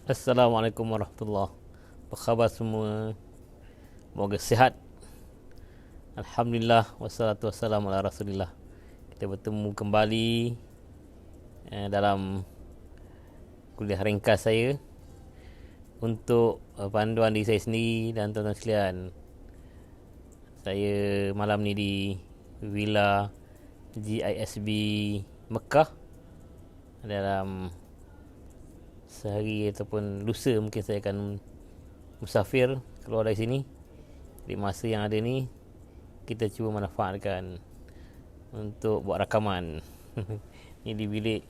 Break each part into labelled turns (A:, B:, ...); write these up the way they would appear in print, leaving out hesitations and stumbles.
A: Assalamualaikum warahmatullahi. Apa khabar semua? Semoga sihat. Alhamdulillah wassalatu wassalamu ala Rasulillah. Kita bertemu kembali dalam kuliah ringkas saya untuk panduan diri saya sendiri dan tuan-tuan sekalian. Saya malam ni di Villa GISB Mekah. Dalam sehari ataupun lusa mungkin saya akan musafir keluar dari sini. Di masa yang ada ni kita cuba manfaatkan untuk buat rakaman. Ni di bilik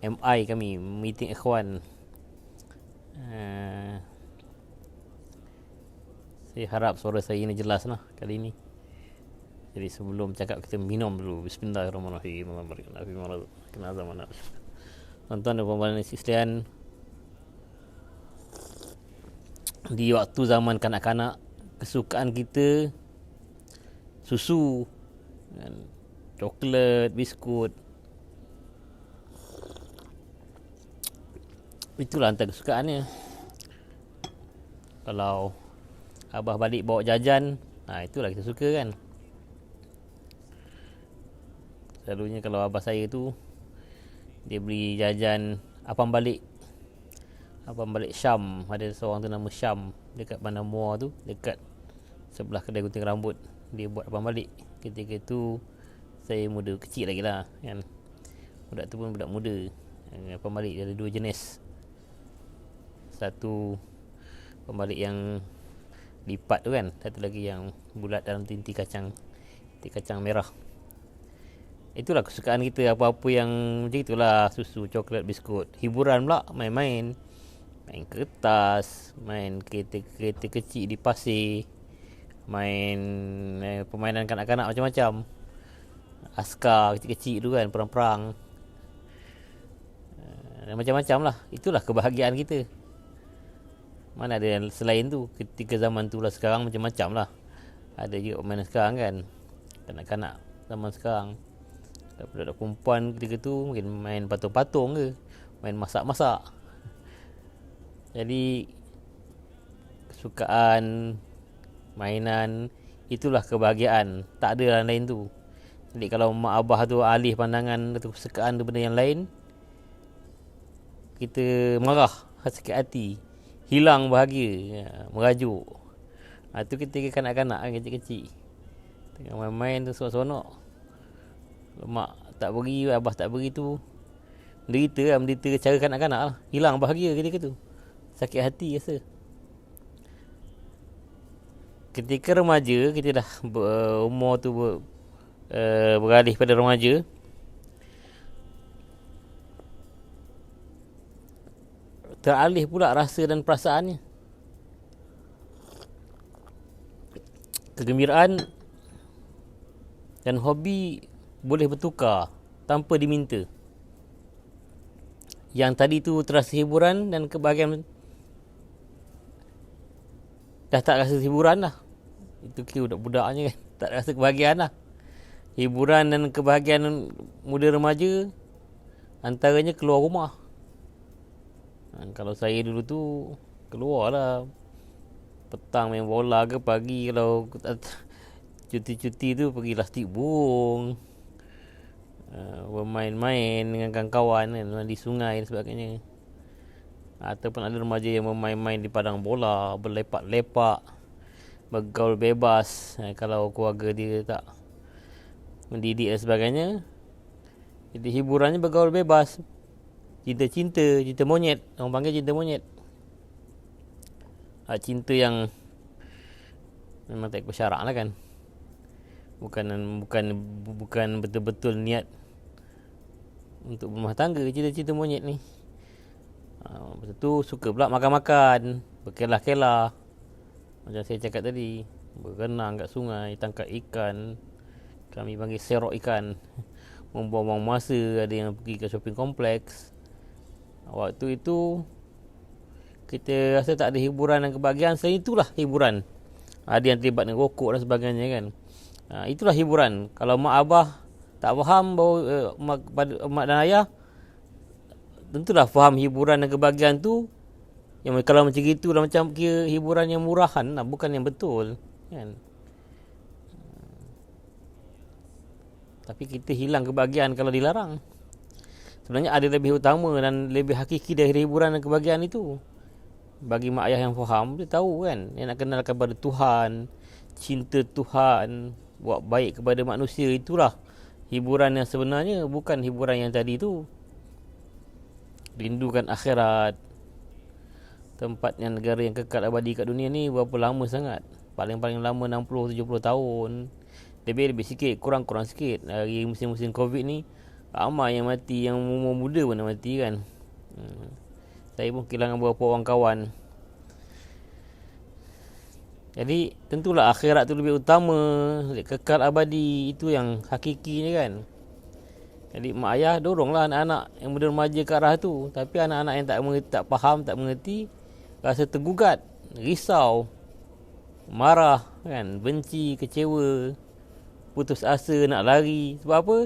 A: MI kami, meeting ikhwan. Saya harap suara saya ini jelas lah kali ni. Jadi sebelum cakap kita minum dulu. Bismillahirrahmanirrahim. Tuan-tuan dan puan-puan sekalian, di waktu zaman kanak-kanak, kesukaan kita susu, coklat, biskut. Itulah antara kesukaannya. Kalau abah balik bawa jajan, itulah kita suka kan. Selalunya kalau abah saya tu, dia beli jajan apam balik Syam. Ada seorang tu nama Syam dekat Bandar Muar tu, dekat sebelah kedai gunting rambut. Dia buat abang balik. Ketika tu saya muda, kecil lagi lah kan. Budak tu pun budak muda. Abang balik dia ada dua jenis. Satu abang balik yang lipat tu kan, satu lagi yang bulat dalam tinti kacang merah. Itulah kesukaan kita. Apa-apa yang macam itulah, susu, coklat, biskut. Hiburan pula main kertas, main kereta kecil di pasir, main permainan kanak-kanak macam-macam, askar kecil-kecil tu kan, perang-perang, macam-macam lah. Itulah kebahagiaan kita. Mana ada yang selain tu. Ketika zaman tu lah, sekarang macam-macam lah. Ada juga permainan sekarang kan, kanak-kanak zaman sekarang. Budak-budak perempuan ketika tu mungkin main patung-patung ke, main masak-masak. Jadi kesukaan, mainan, itulah kebahagiaan. Tak ada lain tu. Jadi kalau mak abah tu alih pandangan atau kesukaan tu benda yang lain, kita marah, sakit hati, hilang bahagia, merajuk. Itu ketika kanak-kanak kecil-kecil tengah main-main tu seronok-seronok. Mak tak beri, abah tak beri tu, menderita cara kanak-kanak lah. Hilang bahagia ketika tu, sakit hati rasa. Ketika remaja, kita dah umur tu beralih pada remaja, teralih pula rasa dan perasaannya. Kegembiraan dan hobi boleh bertukar tanpa diminta. Yang tadi tu terasa hiburan dan kebahagiaan, dah tak rasa hiburan lah. Itu kira budak-budaknya kan, tak rasa kebahagiaan lah. Hiburan dan kebahagiaan muda remaja antaranya keluar rumah. Kalau saya dulu tu keluar lah, petang main bola ke, pagi kalau cuti-cuti tu pergi lastik burung, bermain-main dengan kawan-kawan kan, di sungai dan sebagainya. Ataupun ada remaja yang bermain-main di padang bola, berlepak-lepak, bergaul bebas. Kalau keluarga dia tak mendidik dan sebagainya, jadi hiburannya bergaul bebas. Cinta monyet. Orang panggil cinta monyet. Cinta yang memang tak ikut syarak lah kan. Bukan betul-betul niat untuk berumah tangga, cinta monyet ni. Lepas tu suka pula makan-makan, berkelah-kelah, macam saya cakap tadi, berenang kat sungai, tangkap ikan, kami panggil serok ikan, membuang-buang masa. Ada yang pergi ke shopping kompleks. Waktu itu kita rasa tak ada hiburan dan kebahagiaan. Selain itulah hiburan. Ada yang terlibat dengan rokok dan sebagainya kan. Itulah hiburan. Kalau mak abah tak faham bahawa mak dan ayah, tentulah faham hiburan dan kebahagiaan tu Yang kalau macam gitu dah macam kira hiburan yang murahan lah, bukan yang betul kan. Tapi kita hilang kebahagiaan kalau dilarang. Sebenarnya ada lebih utama dan lebih hakiki dari hiburan dan kebahagiaan itu. Bagi mak ayah yang faham, dia tahu kan, dia nak kenal kepada Tuhan, cinta Tuhan, buat baik kepada manusia, itulah hiburan yang sebenarnya, bukan hiburan yang tadi tu. Rindukan akhirat, tempatnya negara yang kekal abadi kat dunia ni berapa lama sangat? Paling-paling lama 60-70 tahun. Lebih sikit, kurang sikit. Hari musim-musim Covid ni ramai yang mati, yang umur muda pun dah mati kan. Saya pun kehilangan beberapa orang kawan. Jadi tentulah akhirat tu lebih utama, kekal abadi, itu yang hakiki ni kan. Jadi mak ayah doronglah anak-anak yang muda remaja ke arah tu. Tapi anak-anak yang tak faham, tak mengerti, rasa tergugat, risau, marah kan, benci, kecewa, putus asa, nak lari. Sebab apa?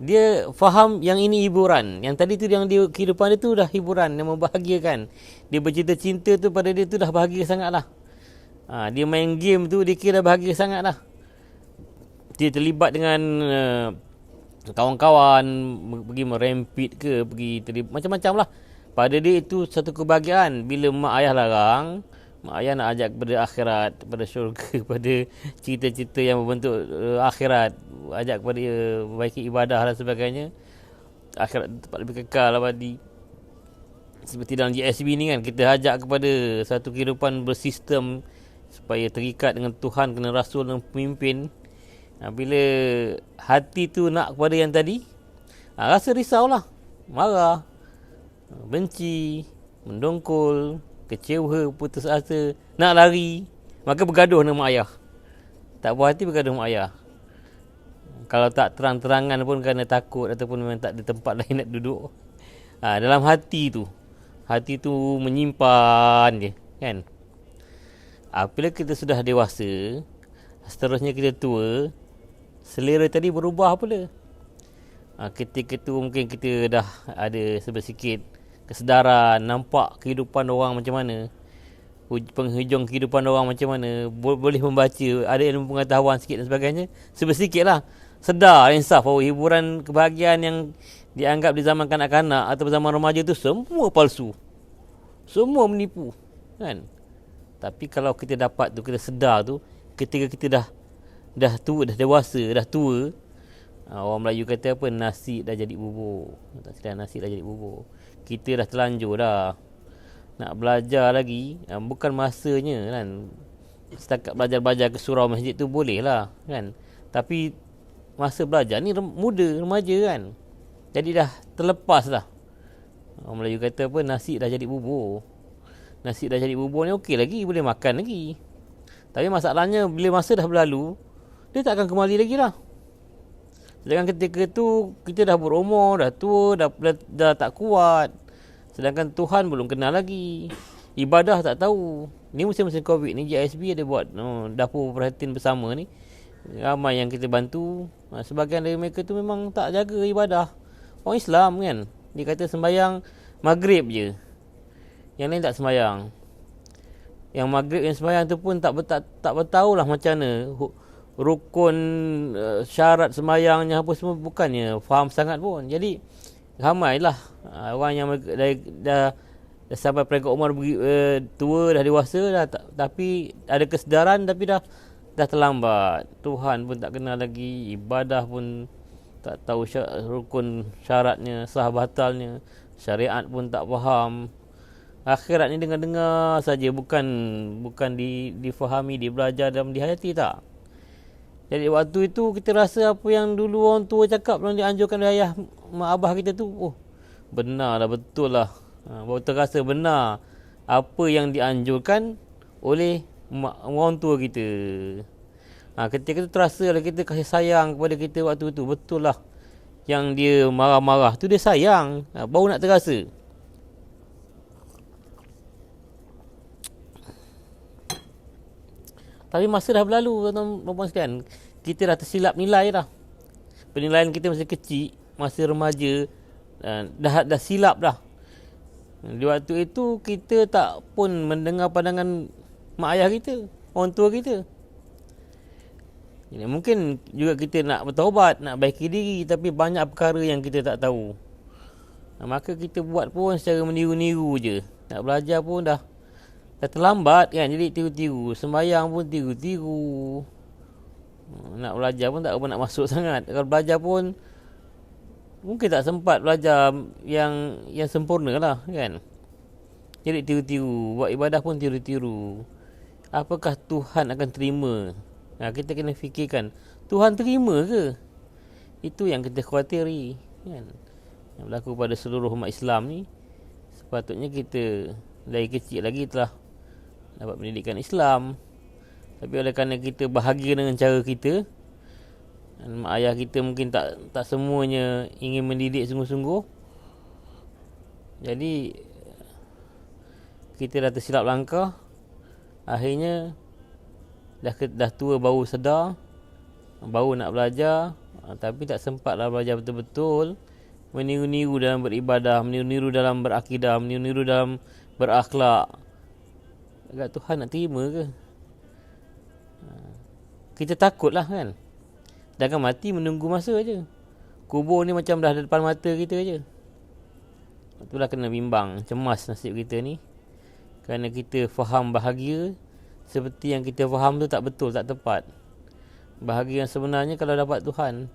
A: Dia faham yang ini hiburan. Yang tadi tu yang dia, kehidupan dia tu dah hiburan, yang membahagiakan. Dia bercinta-cinta tu pada dia tu dah bahagia sangat lah. Dia main game tu dia kira dah bahagia sangat lah. Dia terlibat dengan kawan-kawan, pergi merempit ke, pergi terlibat macam-macam lah. Pada dia itu satu kebahagiaan. Bila mak ayah larang, mak ayah nak ajak kepada akhirat, kepada syurga, kepada cita-cita yang berbentuk akhirat, ajak kepada baiki ibadah dan sebagainya. Akhirat tempat lebih kekal abadi. Seperti dalam GSB ni kan, kita ajak kepada satu kehidupan bersistem supaya terikat dengan Tuhan, kena Rasul dan pemimpin. Bila hati tu nak kepada yang tadi, rasa risaulah, marah, benci, mendongkol, kecewa, putus asa, nak lari, maka bergaduh dengan mak ayah. Tak puas hati bergaduh dengan mak ayah. Kalau tak terang-terangan pun kerana takut ataupun memang tak ada tempat lain nak duduk. Dalam hati tu menyimpan dia kan. Apabila kita sudah dewasa, seterusnya kita tua, selera tadi berubah pula. Ketika tu mungkin kita dah ada sedikit kesedaran, nampak kehidupan orang macam mana, penghujung kehidupan orang macam mana, boleh membaca, ada ilmu pengetahuan sikit dan sebagainya, sedikit lah sedar, insaf bahawa hiburan kebahagiaan yang dianggap di zaman kanak-kanak atau zaman remaja tu semua palsu, semua menipu kan. Tapi kalau kita dapat tu, kita sedar tu, ketika kita dah tua, dah dewasa, dah tua, orang Melayu kata apa, nasi dah jadi bubur. Tak silap, nasi dah jadi bubur. Kita dah terlanjur dah nak belajar lagi, bukan masanya kan. Setakat belajar-belajar ke surau masjid tu boleh lah kan. Tapi masa belajar ni muda, remaja kan. Jadi dah terlepas dah. Orang Melayu kata apa, nasi dah jadi bubur. Nasi dah jadi bubur ni okey lagi, boleh makan lagi. Tapi masalahnya bila masa dah berlalu, dia tak akan kembali lagi lah. Sedangkan ketika tu kita dah berumur, dah tua, dah tak kuat. Sedangkan Tuhan belum kenal lagi. Ibadah tak tahu. Ni musim-musim Covid ni, JSB ada buat dapur perhatian bersama ni. Ramai yang kita bantu. Sebahagian dari mereka tu memang tak jaga ibadah. Orang Islam kan, dia kata sembahyang maghrib je, yang lain tak sembahyang. Yang maghrib yang sembahyang tu pun tak bertahulah macam mana rukun, syarat sembahyangnya apa semua, bukannya faham sangat pun. Jadi ramailah orang yang dah sampai peringkat umur tua, dah dewasa dah, tapi ada kesedaran tapi dah terlambat. Tuhan pun tak kenal lagi, ibadah pun tak tahu rukun syaratnya, sah batalnya, syariat pun tak faham. Akhirat ni dengar-dengar saja, bukan difahami, dibelajar dan dihayati tak. Jadi waktu itu kita rasa apa yang dulu orang tua cakap, yang dianjurkan oleh ayah mak abah kita tu, benar lah, betul lah. Baru terasa benar apa yang dianjurkan oleh orang tua kita. Ketika itu terasa lah kita kasih sayang kepada kita waktu itu. Betul lah, yang dia marah-marah tu dia sayang, baru nak terasa. Tapi masa dah berlalu, tuan-tuan sekalian, kita dah tersilap nilai dah. Penilaian kita masa kecil, masa remaja, dah silap dah. Di waktu itu kita tak pun mendengar pandangan mak ayah kita, orang tua kita. Jadi, mungkin juga kita nak bertaubat, nak baiki diri, tapi banyak perkara yang kita tak tahu. Maka kita buat pun secara meniru-niru je. Nak belajar pun dah terlambat kan, jadi tiru-tiru. Sembayang pun tiru-tiru. Nak belajar pun tak apa nak masuk sangat. Kalau belajar pun mungkin tak sempat belajar yang sempurna lah kan. Jadi tiru-tiru. Buat ibadah pun tiru-tiru. Apakah Tuhan akan terima? Kita kena fikirkan, Tuhan terima ke? Itu yang kita khawatiri kan. Yang berlaku pada seluruh umat Islam ni. Sepatutnya kita dari kecil lagi telah dapat pendidikan Islam. Tapi oleh kerana kita bahagia dengan cara kita, dan mak ayah kita mungkin tak semuanya ingin mendidik sungguh-sungguh, jadi kita dah tersilap langkah. Akhirnya dah tua baru sedar, baru nak belajar, tapi tak sempatlah belajar betul-betul. Meniru-niru dalam beribadah, meniru-niru dalam berakidah, meniru-niru dalam berakhlak. Agak Tuhan nak terima ke? Kita takut lah kan. Sedangkan mati menunggu masa je. Kubur ni macam dah depan mata kita je. Itulah kena bimbang, cemas nasib kita ni. Kerana kita faham bahagia seperti yang kita faham tu tak betul, tak tepat. Bahagia yang sebenarnya kalau dapat Tuhan,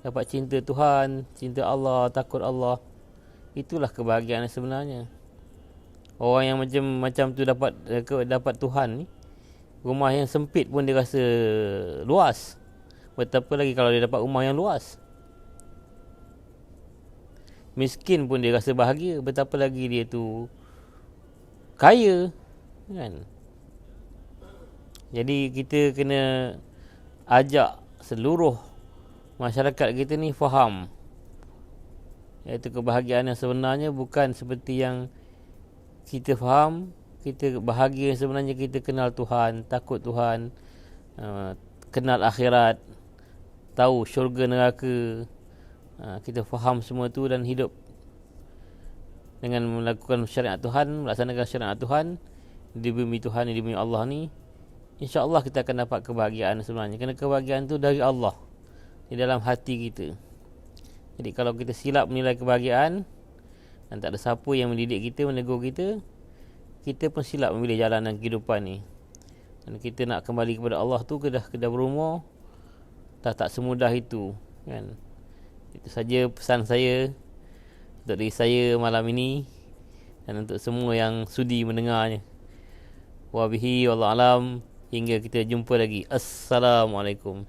A: dapat cinta Tuhan, cinta Allah, takut Allah, itulah kebahagiaan yang sebenarnya. Orang yang macam tu dapat Tuhan ni, rumah yang sempit pun dia rasa luas. Betapa lagi kalau dia dapat rumah yang luas. Miskin pun dia rasa bahagia, betapa lagi dia tu kaya kan. Jadi kita kena ajak seluruh masyarakat kita ni faham, iaitu kebahagiaan yang sebenarnya bukan seperti yang kita faham. Kita bahagia yang sebenarnya kita kenal Tuhan, takut Tuhan, kenal akhirat, tahu syurga neraka. Kita faham semua tu dan hidup dengan melakukan syariat Tuhan, melaksanakan syariat Tuhan di bumi Tuhan, di bumi Allah ni, insya-Allah kita akan dapat kebahagiaan sebenarnya. Kerana kebahagiaan tu dari Allah, di dalam hati kita. Jadi kalau kita silap menilai kebahagiaan dan tak ada siapa yang mendidik kita, menegur kita, kita pun silap memilih jalanan kehidupan ni. Dan kita nak kembali kepada Allah tu kedah berumur, tak semudah itu kan. Itu saja pesan saya untuk diri saya malam ini dan untuk semua yang sudi mendengarnya. Wabihi wallahu alam. Hingga kita jumpa lagi. Assalamualaikum.